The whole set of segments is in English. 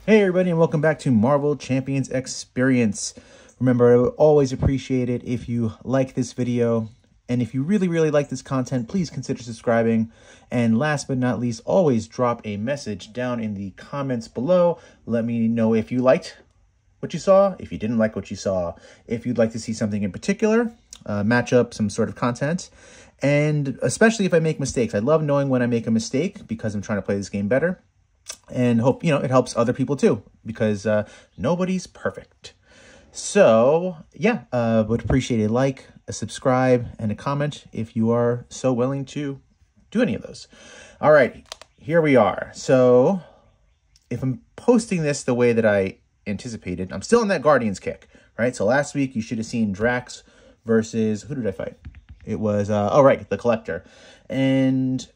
Hey everybody, and welcome back to Marvel Champions Experience. Remember, I would always appreciate it if you like this video, and if you really like this content, please consider subscribing. And last but not least, always drop a message down in the comments below. Let me know if you liked what you saw, if you didn't like what you saw, if you'd like to see something in particular, match up some sort of content, and especially if I make mistakes. I love knowing when I make a mistake because I'm trying to play this game better. And hope, it helps other people too, because nobody's perfect. So, yeah, would appreciate a like, a subscribe, and a comment if you are so willing to do any of those. All right, here we are. So, if I'm posting this the way that I anticipated, I'm still on that Guardians kick, right? So last week, you should have seen Drax versus, who did I fight? It was, the Collector. And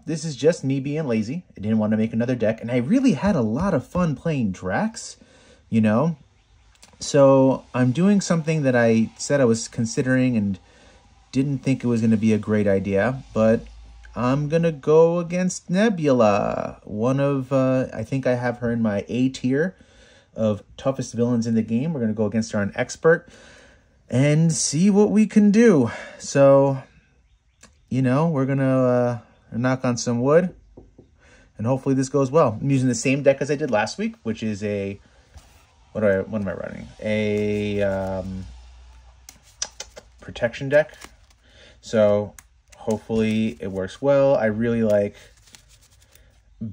this is just me being lazy. I didn't want to make another deck, and I really had a lot of fun playing Drax, So I'm doing something that I said I was considering and didn't think it was going to be a great idea, but I'm going to go against Nebula. One of, I think I have her in my A tier of toughest villains in the game. We're going to go against her on Expert and see what we can do. So, we're going to... knock on some wood, and hopefully this goes well. I'm using the same deck as I did last week, which is a what am I running? A protection deck. So hopefully it works well. I really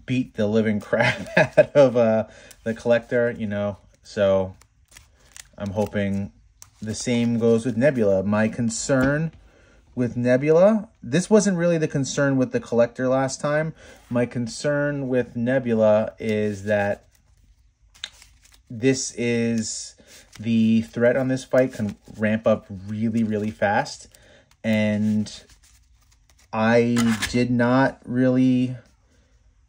beat the living crap out of the Collector, so I'm hoping the same goes with Nebula. My concern with Nebula, this wasn't really the concern with the Collector last time. My concern with Nebula is that this is the threat on this fight can ramp up really fast, and I did not really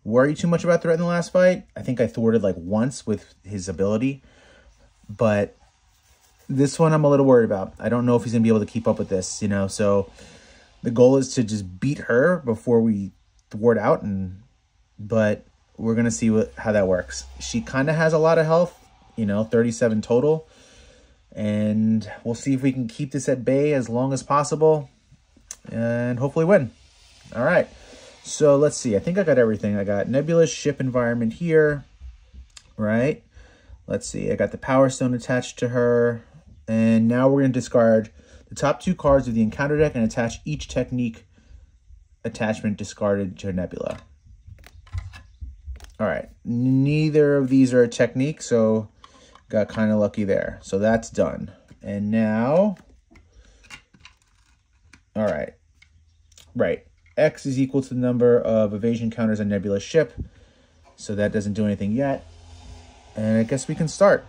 worry too much about threat in the last fight. I think I thwarted once with his ability, but this one I'm a little worried about. I don't know if he's going to be able to keep up with this, so the goal is to just beat her before we thwart out, but we're going to see how that works. She kind of has a lot of health, 37 total, and we'll see if we can keep this at bay as long as possible and hopefully win. All right, so let's see. I think I got everything. I got Nebula's ship environment here, right? Let's see. I got the Power Stone attached to her. And now we're going to discard the top 2 cards of the encounter deck and attach each technique attachment discarded to Nebula. All right. Neither of these are a technique, so got kind of lucky there. So that's done. And now, all right. Right. X is equal to the number of evasion counters on Nebula's ship. So that doesn't do anything yet. And I guess we can start.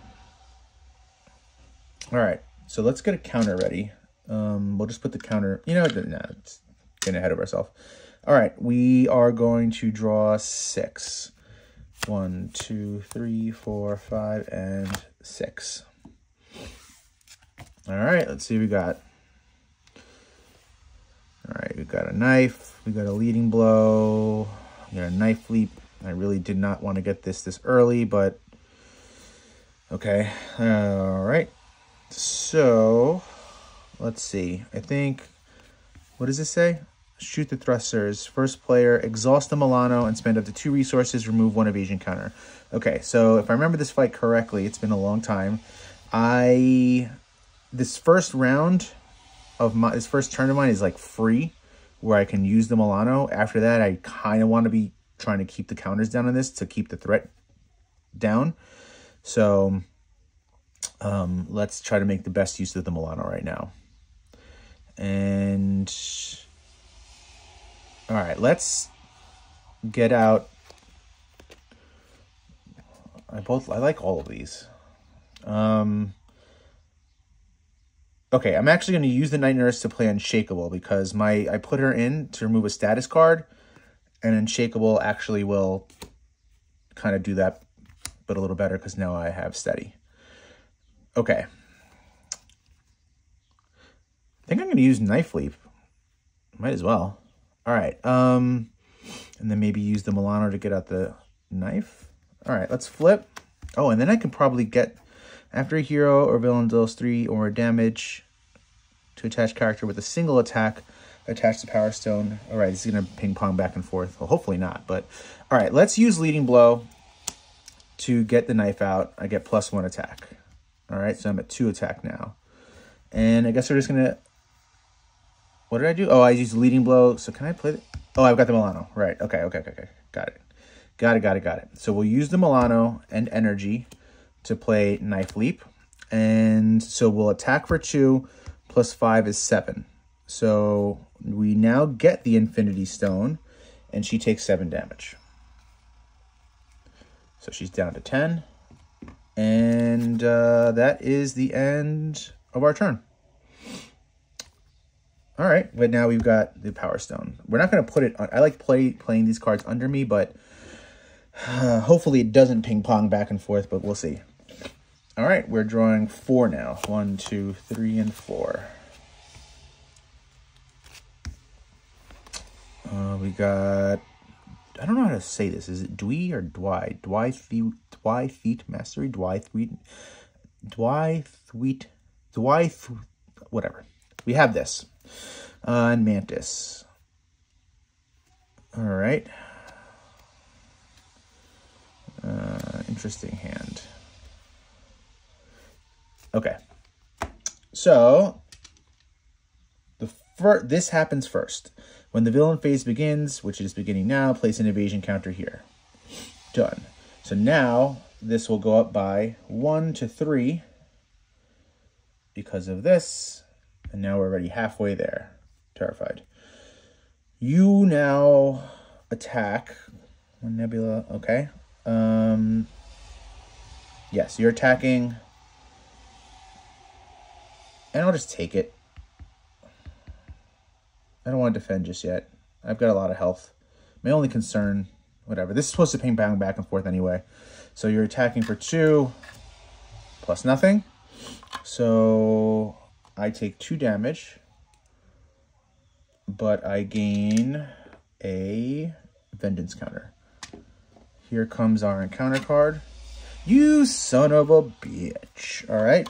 All right, so let's get a counter ready. We'll just put the counter, it's getting ahead of ourselves. All right, we are going to draw 6. 1, 2, 3, 4, 5, and 6. All right, let's see what we got. All right, we got a knife, we got a leading blow, we got a knife leap. I really did not want to get this early, but okay. All right. So, let's see. I think, what does this say? Shoot the thrusters. First player, exhaust the Milano and spend up to 2 resources, remove 1 evasion counter. Okay, so if I remember this fight correctly, it's been a long time. This first round of this first turn of mine is free, where I can use the Milano. After that, I kind of want to be trying to keep the counters down on this to keep the threat down. So let's try to make the best use of the Milano right now. And all right, let's get out. I like all of these. Okay, I'm actually going to use the Night Nurse to play Unshakable because I put her in to remove a status card, and Unshakable actually will kind of do that, but a little better because now I have Steady. Okay. I think I'm going to use Knife Leap. Might as well. All right. And then maybe use the Milano to get out the knife. All right, let's flip. Oh, and then I can probably get, after a hero or villain deals 3 or more damage to attach character with a single attack, attach the Power Stone. All right, this is going to ping pong back and forth. Well, hopefully not, but all right, let's use Leading Blow to get the knife out. I get +1 attack. All right, so I'm at 2 attack now. And I guess we're just going to, what did I do? Oh, I used Leading Blow. So can I play it? Oh, I've got the Milano. Right, okay. Got it. Got it. So we'll use the Milano and energy to play Knife Leap. And so we'll attack for 2, +5 is 7. So we now get the Infinity Stone, and she takes 7 damage. So she's down to 10. And that is the end of our turn. All right, but now we've got the Power Stone. We're not going to put it on. I like playing these cards under me, but hopefully it doesn't ping pong back and forth, but we'll see. All right, we're drawing 4 now. 1, 2, 3, and 4. We got, I don't know how to say this. Is it Dwi or Dwy? Dwy Mastery? Whatever. We have this. And Mantis. All right. Interesting hand. Okay. So, this happens first. When the villain phase begins, which is beginning now, place an evasion counter here. Done. So now, this will go up by 1 to 3 because of this. And now we're already halfway there. Terrified. You now attack. Nebula, okay. Yes, you're attacking. And I'll just take it. I don't want to defend just yet. I've got a lot of health. My only concern, whatever. This is supposed to ping pong back and forth anyway. So you're attacking for 2 plus nothing. So I take 2 damage. But I gain a vengeance counter. Here comes our encounter card. You son of a bitch. All right.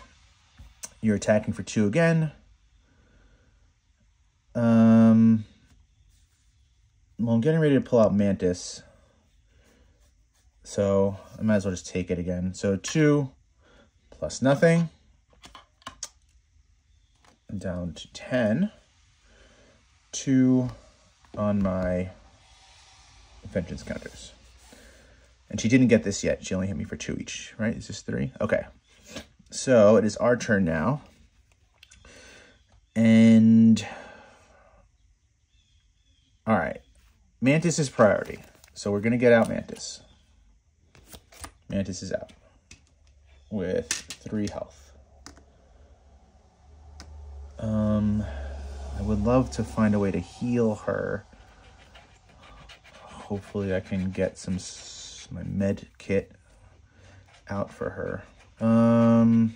You're attacking for 2 again. Well, I'm getting ready to pull out Mantis. So I might as well just take it again. So 2 plus nothing. Down to 10. 2 on my vengeance counters. And she didn't get this yet. She only hit me for 2 each, right? Is this 3? Okay. So it is our turn now. And all right. Mantis is priority. So we're going to get out Mantis. Mantis is out with 3 health. I would love to find a way to heal her. Hopefully I can get my med kit out for her. All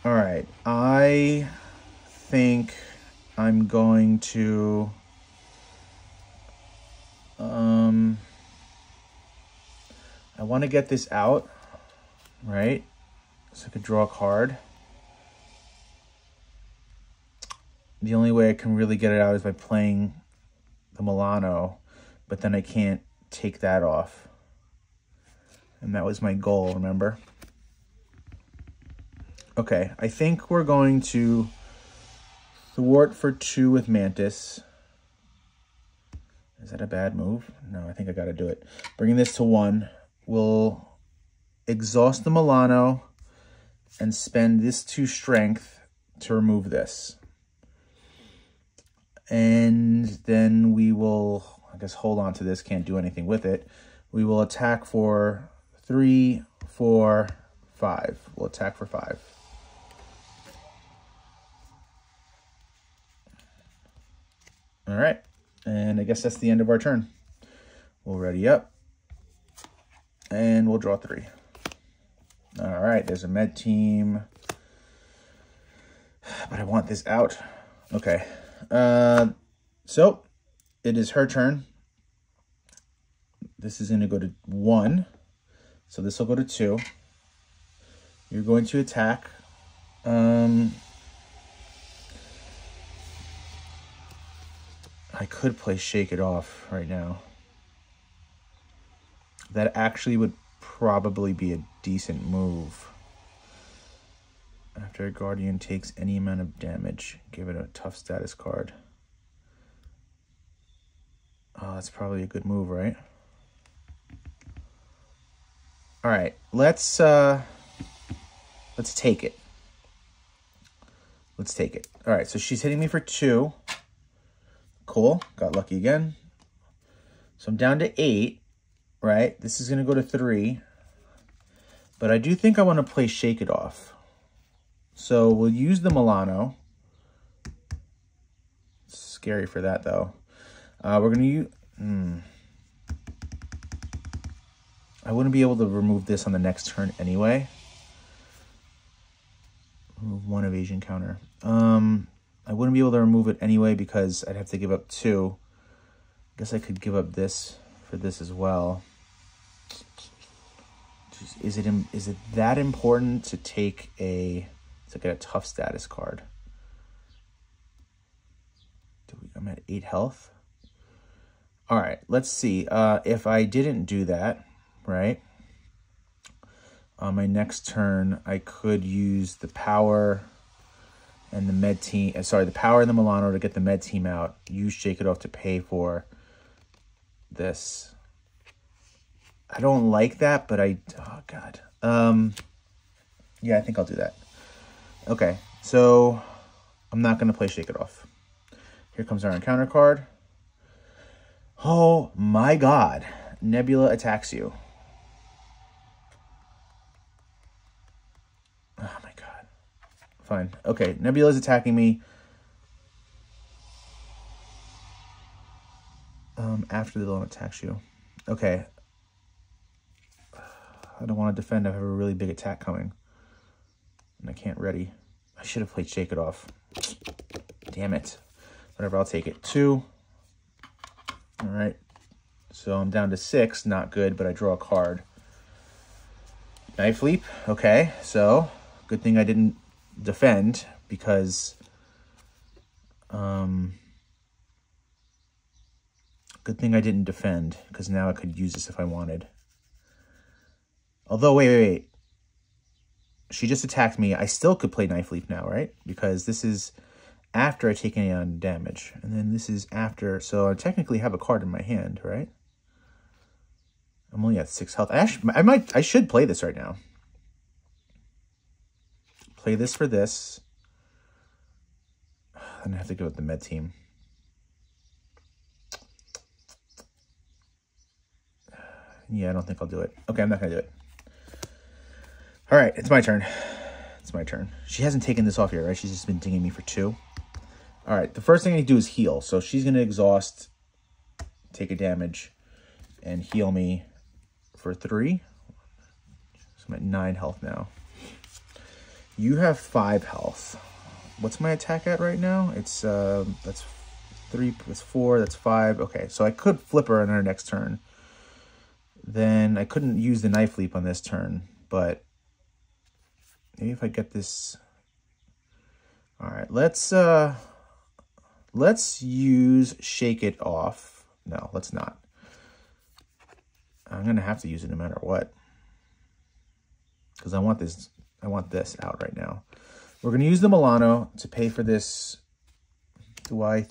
right. I think I'm going to I want to get this out, right? So I could draw a card. The only way I can really get it out is by playing the Milano, but then I can't take that off. And that was my goal, remember? Okay, I think we're going to thwart for 2 with Mantis. Is that a bad move? No, I think I got to do it. Bringing this to 1. We'll exhaust the Milano and spend this 2 strength to remove this. And then we will, I guess, hold on to this. Can't do anything with it. We will attack for 3, 4, 5. We'll attack for 5. All right. And I guess that's the end of our turn. We'll ready up. And we'll draw 3. All right. There's a med team. But I want this out. Okay. So it is her turn. This is going to go to 1. So this will go to 2. You're going to attack. I could play Shake It Off right now. That actually would probably be a decent move. After a Guardian takes any amount of damage, give it a tough status card. Oh, that's probably a good move, right? All right, let's take it. Let's take it. All right, so she's hitting me for 2. Cool, got lucky again. So I'm down to 8, right? This is gonna go to 3. But I do think I wanna play Shake It Off. So we'll use the Milano. It's scary for that though. We're gonna use, I wouldn't be able to remove this on the next turn anyway. Remove 1 evasion counter. I wouldn't be able to remove it anyway because I'd have to give up 2. I guess I could give up this for this as well. Is it that important to take to get a tough status card? I'm at 8 health. All right, let's see. If I didn't do that, right? On my next turn, I could use the power and the med team. Sorry, the power and the Milano to get the med team out. Use Shake It Off to pay for this. I don't like that, but oh God. Yeah, I think I'll do that. Okay, so I'm not gonna play Shake It Off. Here comes our encounter card. Oh my God, Nebula attacks you. Oh my God. Fine. Okay, Nebula's attacking me. After the villain attacks you. Okay. I don't want to defend. I have a really big attack coming. And I can't ready. I should have played Shake It Off. Damn it. Whatever, I'll take it. 2. All right. So I'm down to 6. Not good, but I draw a card. Knife Leap. Okay, so good thing I didn't defend because good thing I didn't defend because now I could use this if I wanted. Although, wait. She just attacked me. I still could play Knife Leap now, right? Because this is after I take any on damage. And then this is after. So I technically have a card in my hand, right? I'm only at 6 health. I should play this right now. Play this for this. Then I have to go with the med team. Yeah, I don't think I'll do it. Okay, I'm not going to do it. All right, it's my turn. It's my turn. She hasn't taken this off yet, right? She's just been dinging me for 2. All right, the first thing I do is heal. So she's going to exhaust, take a damage, and heal me for 3. So I'm at 9 health now. You have 5 health. What's my attack at right now? It's that's 3, that's 4, that's 5. Okay, so I could flip her on her next turn. Then I couldn't use the Knife Leap on this turn, but maybe if I get this. All right, let's use Shake It Off. No, let's not. I'm gonna have to use it no matter what. Because I want this out right now. We're gonna use the Milano to pay for this. I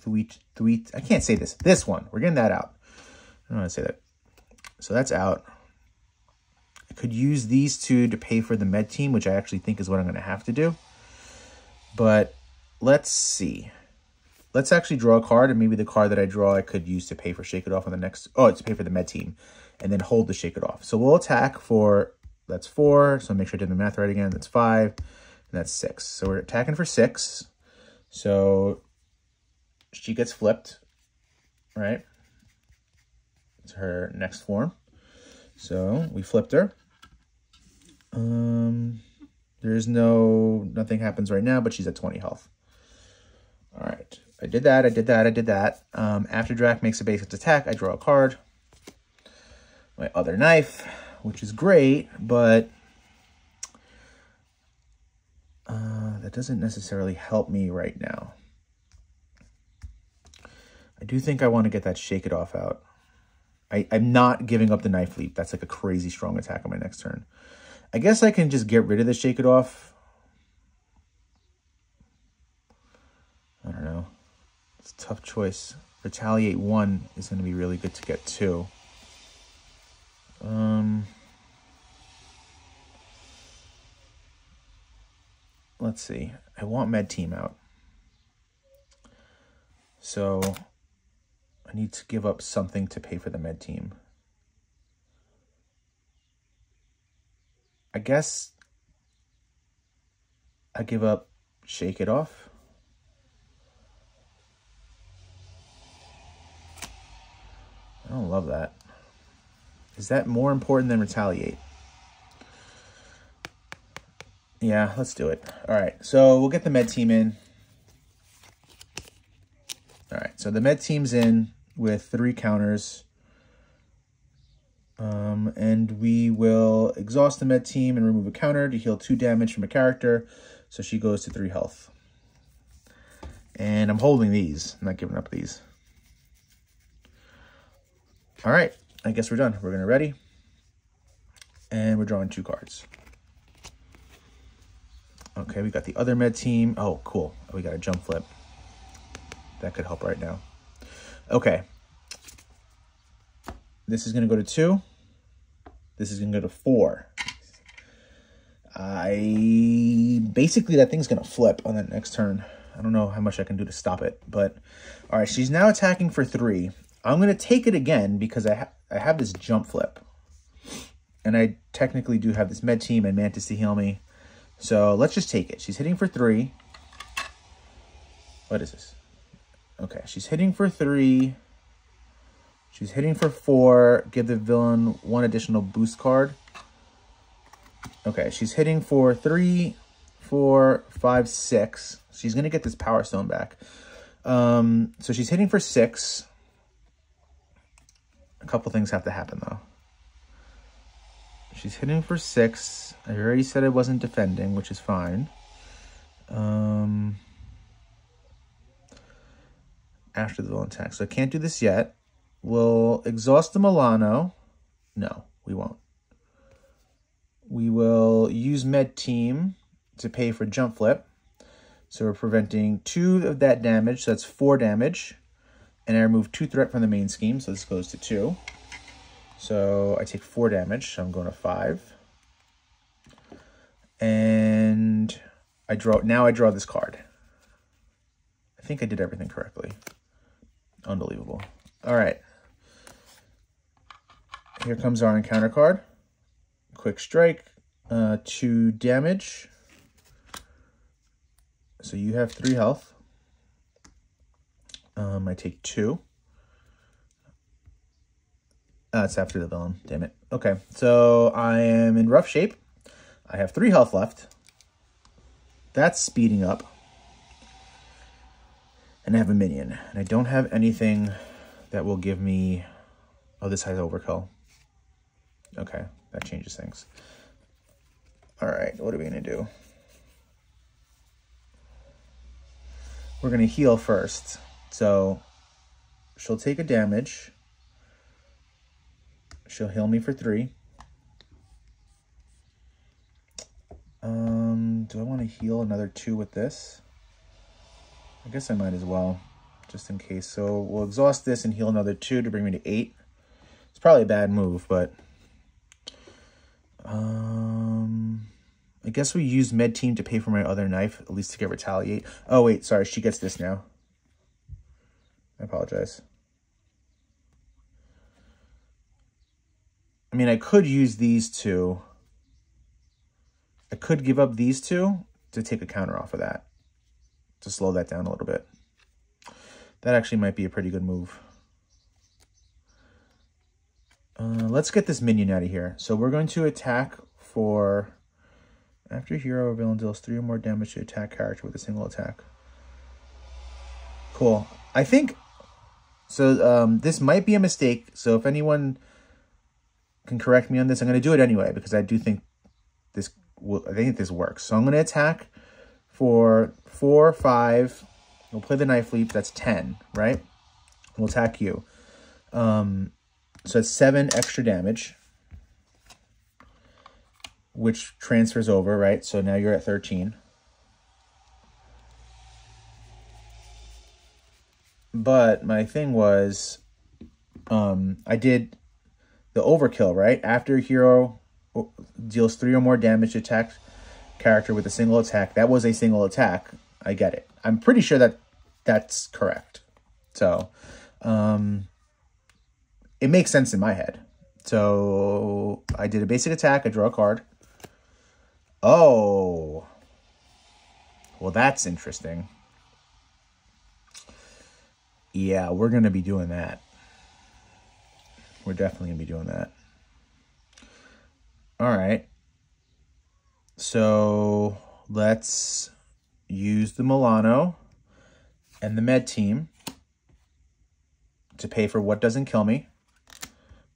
can't say this. This one. We're getting that out. I don't want to say that. So that's out. I could use these 2 to pay for the med team, which I actually think is what I'm going to have to do. But let's see. Let's actually draw a card, and maybe the card that I draw I could use to pay for Shake It Off on the next. Oh, it's to pay for the med team, and then hold the Shake It Off. So we'll attack for, that's 4. So make sure I did the math right again. That's 5, and that's 6. So we're attacking for 6. So she gets flipped, right? It's her next form. So we flipped her. There's nothing happens right now, but she's at 20 health. All right, I did that. After Drax makes a basic attack, I draw a card. my other knife, which is great, but that doesn't necessarily help me right now. I do think I want to get that Shake It Off out. I'm not giving up the Knife Leap. That's like a crazy strong attack on my next turn. I guess I can just get rid of the Shake It Off. I don't know. It's a tough choice. Retaliate 1 is going to be really good to get 2. Let's see. I want Med Team out. So I need to give up something to pay for the Med Team. I guess I give up Shake It Off. I don't love that. Is that more important than Retaliate? Yeah, let's do it. All right, so we'll get the Med Team in. All right, so the Med Team's in with 3 counters. And we will exhaust the Med Team and remove a counter to heal 2 damage from a character. So she goes to 3 health. And I'm holding these. I'm not giving up these. All right, I guess we're done. We're going to ready. And we're drawing 2 cards. Okay, we got the other Med Team. Oh, cool. We got a jump flip. That could help right now. Okay. This is going to go to 2. This is going to go to 4. Basically, that thing's going to flip on that next turn. I don't know how much I can do to stop it. But, all right, she's now attacking for 3. I'm going to take it again because I have this jump flip. And I technically do have this Med Team and Mantis to heal me. So let's just take it. She's hitting for 3. What is this? Okay, she's hitting for 3. She's hitting for 4. Give the villain 1 additional boost card. Okay, she's hitting for 3, 4, 5, 6. She's going to get this Power Stone back. So she's hitting for 6. A couple things have to happen, though. She's hitting for 6. I already said I wasn't defending, which is fine. After the villain attack. So I can't do this yet. We'll exhaust the Milano. No, we won't. We will use Med Team to pay for jump flip. So we're preventing 2 of that damage. So that's 4 damage. And I remove 2 threat from the main scheme. So this goes to 2. So I take 4 damage. So I'm going to 5. And I draw. Now I draw this card. I think I did everything correctly. Unbelievable. All right. Here comes our encounter card. Quick Strike. 2 damage. So you have 3 health. I take 2. It's after the villain. Damn it. Okay. So I am in rough shape. I have 3 health left. That's speeding up. And I have a minion. And I don't have anything that will give me... Oh, this has overkill. Okay, that changes things. All right, what are we going to do? We're going to heal first. So she'll take a damage. She'll heal me for 3. Do I want to heal another 2 with this? I guess I might as well, just in case. So we'll exhaust this and heal another 2 to bring me to 8. It's probably a bad move, but... I guess we use Med Team to pay for my other knife, at least to get Retaliate. Oh, wait, sorry, she gets this now. I apologize. I mean, I could use these 2. I could give up these 2 to take a counter off of that, to slow that down a little bit. That actually might be a pretty good move. Let's get this minion out of here. So we're going to attack for... After hero or villain deals 3 or more damage to attack character with a single attack. Cool. I think... So this might be a mistake. So if anyone can correct me on this. I'm going to do it anyway because I do think this works. So I'm going to attack for 4, 5. We'll play the knife leap. That's 10, right? We'll attack you. So it's 7 extra damage, which transfers over, right? So now you're at 13. But my thing was, I did the overkill, right? After a hero deals 3 or more damage to attack character with a single attack. That was a single attack. I get it. I'm pretty sure that that's correct. So, it makes sense in my head. So I did a basic attack. I draw a card. Oh, well, that's interesting. Yeah, we're going to be doing that. We're definitely going to be doing that. All right. So let's use the Milano and the med team to pay for what doesn't kill me.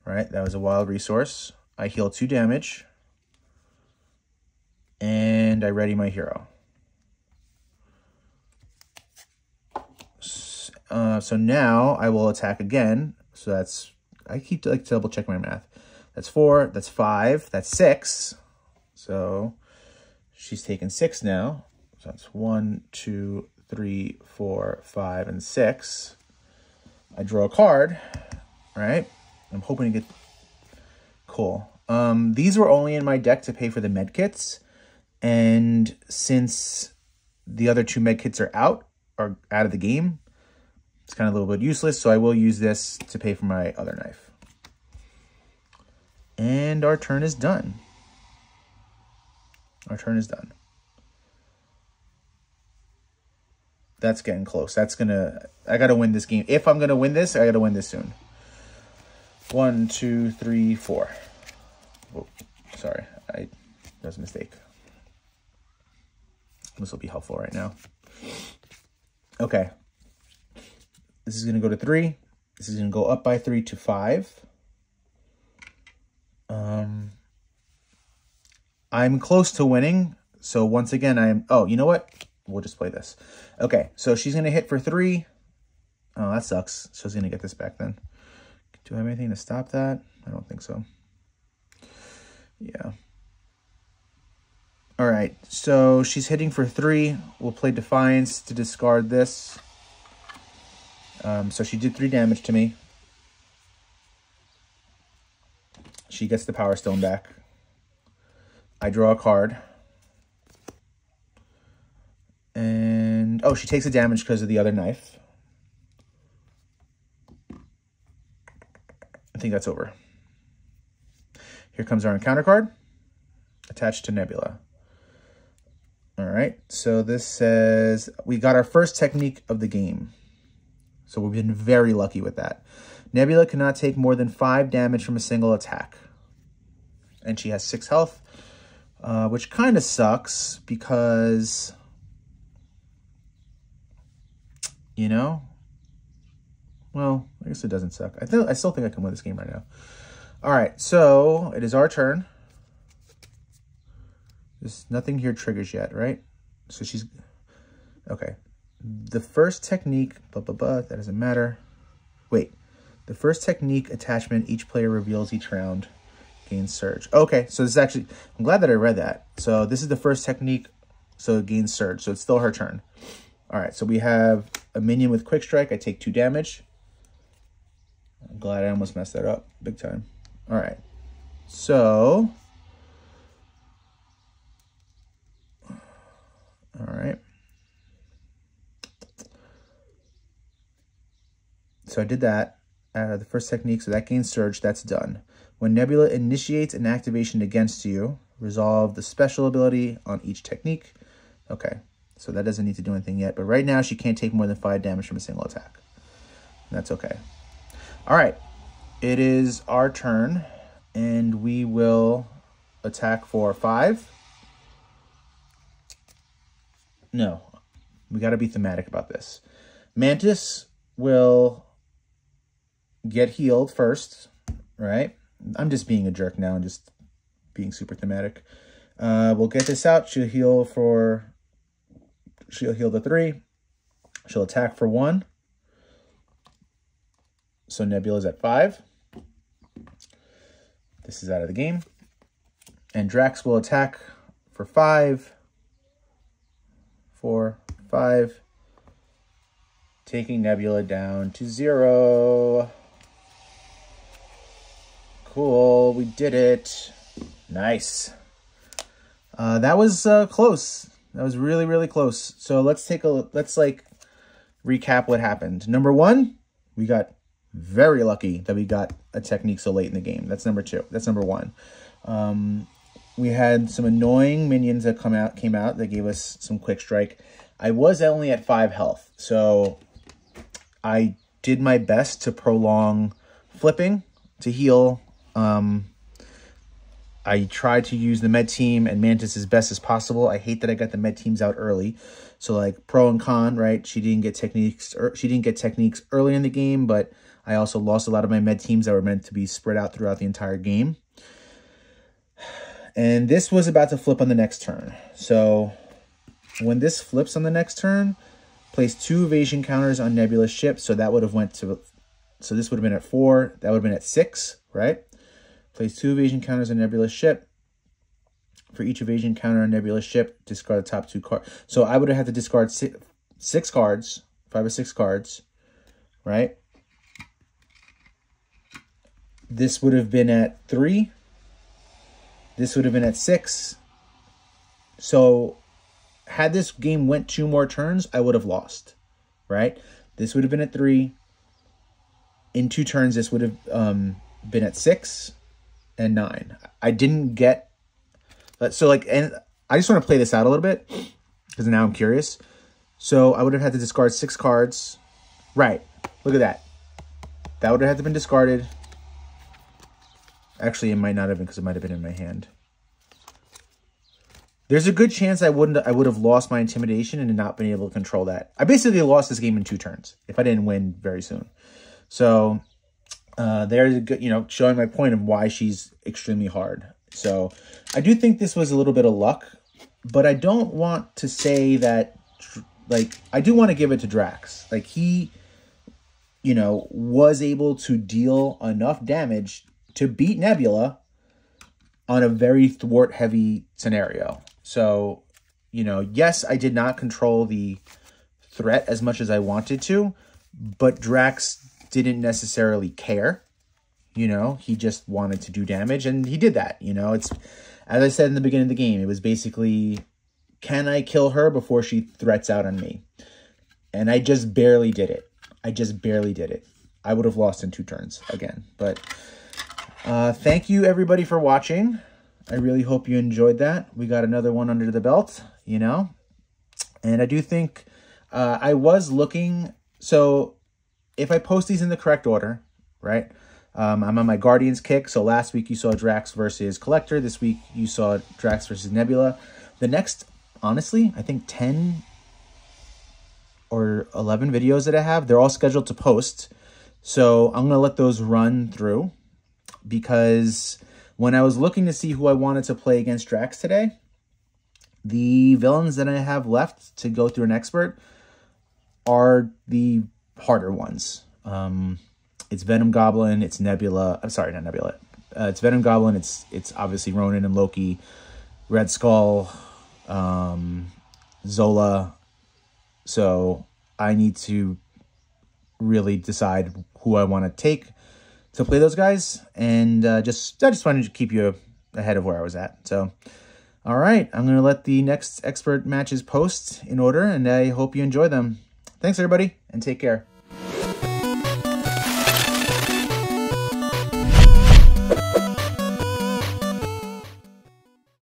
Right, that was a wild resource. I heal 2 damage. And I ready my hero. So now I will attack again. So that's, I keep like to double check my math. That's 4, that's 5, that's 6. So she's taken 6 now. So that's 1, 2, 3, 4, 5, and 6. I draw a card, right? I'm hoping to get cool. These were only in my deck to pay for the med kits. And since the other 2 med kits are out of the game, it's kind of a little bit useless. So I will use this to pay for my other knife. And our turn is done. Our turn is done. That's getting close. I got to win this game. If I'm going to win this, I got to win this soon. 1, 2, 3, 4. Oh, sorry, that was a mistake. This will be helpful right now. Okay. This is going to go to 3. This is going to go up by 3 to 5. I'm close to winning. So once again, oh, you know what? We'll just play this. Okay, so she's going to hit for 3. Oh, that sucks. She's going to get this back then. Do I have anything to stop that? I don't think so. Yeah. All right, so she's hitting for 3. We'll play Defiance to discard this. So she did 3 damage to me. She gets the Power Stone back. I draw a card. And, oh, she takes the damage because of the other knife. I think that's over. Here comes our encounter card. Attached to Nebula. All right, so this says we got our first technique of the game. So we've been very lucky with that. Nebula cannot take more than 5 damage from a single attack. And she has 6 health, which kind of sucks because, you know, well, I guess it doesn't suck. I still think I can win this game right now. All right, so it is our turn. There's nothing here triggers yet, right? So she's, okay. The first technique, that doesn't matter. Wait, the first technique attachment each player reveals each round gains surge. Okay, so this is actually, I'm glad that I read that. So this is the first technique, so it gains surge. So it's still her turn. All right, so we have a minion with quick strike. I take 2 damage. I'm glad I almost messed that up big time. All right, so, all right. So I did that, the first technique, so that gains surge, that's done. When Nebula initiates an activation against you, resolve the special ability on each technique. Okay, so that doesn't need to do anything yet, but right now she can't take more than 5 damage from a single attack. That's okay. All right, it is our turn, and we will attack for 5. No, we got to be thematic about this. Mantis will get healed first, right? I'm just being a jerk now and just being super thematic. We'll get this out. She'll heal the 3. She'll attack for 1. So Nebula's at 5. This is out of the game. And Drax will attack for 5. 4, 5. Taking Nebula down to 0. Cool, we did it. Nice. That was close. That was really, really close. So let's like recap what happened. Number 1, we got very lucky that we got a technique so late in the game. That's number 2. That's number 1. We had some annoying minions that came out that gave us some quick strike. I was only at 5 health, so I did my best to prolong flipping to heal. I tried to use the med team and Mantis as best as possible. I hate that I got the med teams out early. So like pro and con, right? She didn't get techniques early in the game, but I also lost a lot of my med teams that were meant to be spread out throughout the entire game. And this was about to flip on the next turn. So when this flips on the next turn, place 2 evasion counters on Nebula's ship. So that would have went to, so this would have been at 4. That would have been at 6, right? Place 2 evasion counters on Nebula's ship. For each evasion counter on Nebula's ship, discard the top 2 cards. So I would have had to discard 6 cards, 5 or 6 cards, right? This would have been at 3. This would have been at 6. So had this game went 2 more turns, I would have lost, right? This would have been at 3. In 2 turns, this would have been at 6 and 9. I didn't get... So, like, and I just want to play this out a little bit because now I'm curious. So I would have had to discard 6 cards. Right. Look at that. That would have had to been discarded. Actually, it might not have been because it might have been in my hand. There's a good chance I would have lost my intimidation and not been able to control that. I basically lost this game in 2 turns if I didn't win very soon. So there's a good, showing my point of why she's extremely hard. So I do think this was a little bit of luck, but I don't want to say that, like, I do want to give it to Drax. Like, he, was able to deal enough damage to beat Nebula on a very thwart-heavy scenario. So, yes, I did not control the threat as much as I wanted to, but Drax didn't necessarily care. He just wanted to do damage, and he did that. It's, as I said in the beginning of the game, it was basically, can I kill her before she threats out on me? And I just barely did it. I would have lost in 2 turns again. But thank you, everybody, for watching. I really hope you enjoyed that. We got another one under the belt, And I do think I was looking. So if I post these in the correct order, right? I'm on my Guardians kick. So last week you saw Drax versus Collector. This week you saw Drax versus Nebula. The next, honestly, I think 10 or 11 videos that I have, they're all scheduled to post. So I'm going to let those run through because when I was looking to see who I wanted to play against Drax today, the villains that I have left to go through an expert are the harder ones. It's Venom Goblin, it's Nebula. I'm sorry, not Nebula. It's Venom Goblin. It's obviously Ronan and Loki, Red Skull, Zola. So I need to really decide who I want to take to play those guys, and I just wanted to keep you ahead of where I was at. So, all right, I'm gonna let the next expert matches post in order, and I hope you enjoy them. Thanks, everybody, and take care.